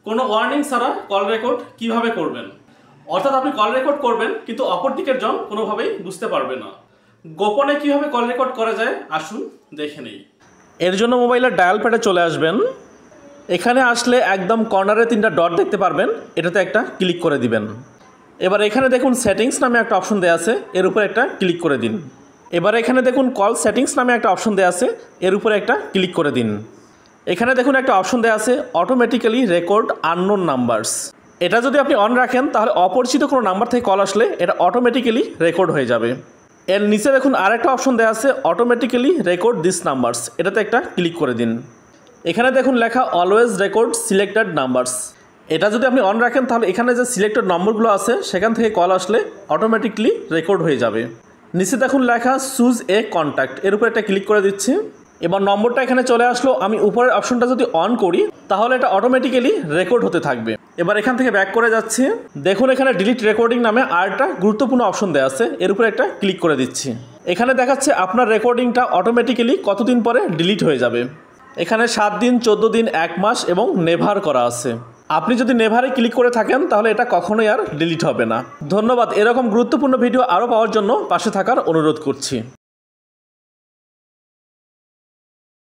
কোনো ওয়ার্নিং ছাড়া call record কিভাবে করবেন, অর্থাৎ আপনি কল রেকর্ড করবেন কিন্তু অপর দিকের জন কোনোভাবেই বুঝতে পারবে না। গোপনে কিভাবে কল রেকর্ড করা যায় আসুন দেখে নেই। এর জন্য মোবাইলের ডায়াল প্যাডে চলে আসবেন। এখানে আসলে একদম কর্নারে 3টা ডট দেখতে পারবেন, এটাতে একটা ক্লিক করে দিবেন। এবার এখানে দেখুন সেটিংস নামে একটা অপশন দেওয়া আছে, এর উপরে একটা ক্লিক করে দিন। এবার এখানে দেখুন কল সেটিংস নামে একটা অপশন দেওয়া আছে, এর উপরে একটা ক্লিক করে দিন। এখানে দেখুন একটা অপশন দেওয়া আছে অটোমেটিক্যালি রেকর্ড আননোন নাম্বারস। এটা যদি আপনি অন রাখেন তাহলে অপরিচিত কোনো নাম্বার থেকে কল আসলে এটা অটোমেটিক্যালি রেকর্ড হয়ে যাবে। এর নিচে দেখুন আরেকটা অপশন দেওয়া আছে অটোমেটিক্যালি রেকর্ড দিস নাম্বারস, এটাতে একটা ক্লিক করে দিন। এখানে দেখুন লেখা অলওয়েজ রেকর্ড সিলেক্টেড নাম্বারস। এটা যদি আপনি অন রাখেন তাহলে এখানে যে সিলেক্টেড নম্বরগুলো আছে সেখান থেকে কল আসলে অটোমেটিকলি রেকর্ড হয়ে যাবে। নিচে দেখুন লেখা চুজ এ কন্ট্যাক্ট, এর উপর একটা ক্লিক করে দিচ্ছি। এবার নম্বরটা এখানে চলে আসলো, আমি উপরের অপশনটা যদি অন করি তাহলে এটা অটোমেটিক্যালি রেকর্ড হতে থাকবে। এবার এখান থেকে ব্যাক করে যাচ্ছি। দেখুন এখানে ডিলিট রেকর্ডিং নামে আরেকটা গুরুত্বপূর্ণ অপশন দেওয়া আছে, এর উপরে একটা ক্লিক করে দিচ্ছি। এখানে দেখাচ্ছে আপনার রেকর্ডিংটা অটোমেটিক্যালি কতদিন পরে ডিলিট হয়ে যাবে। এখানে 7 দিন, 14 দিন, 1 মাস এবং নেভার করা আছে। আপনি যদি নেভারে ক্লিক করে থাকেন তাহলে এটা কখনোই আর ডিলিট হবে না। ধন্যবাদ। এরকম গুরুত্বপূর্ণ ভিডিও আরও পাওয়ার জন্য পাশে থাকার অনুরোধ করছি।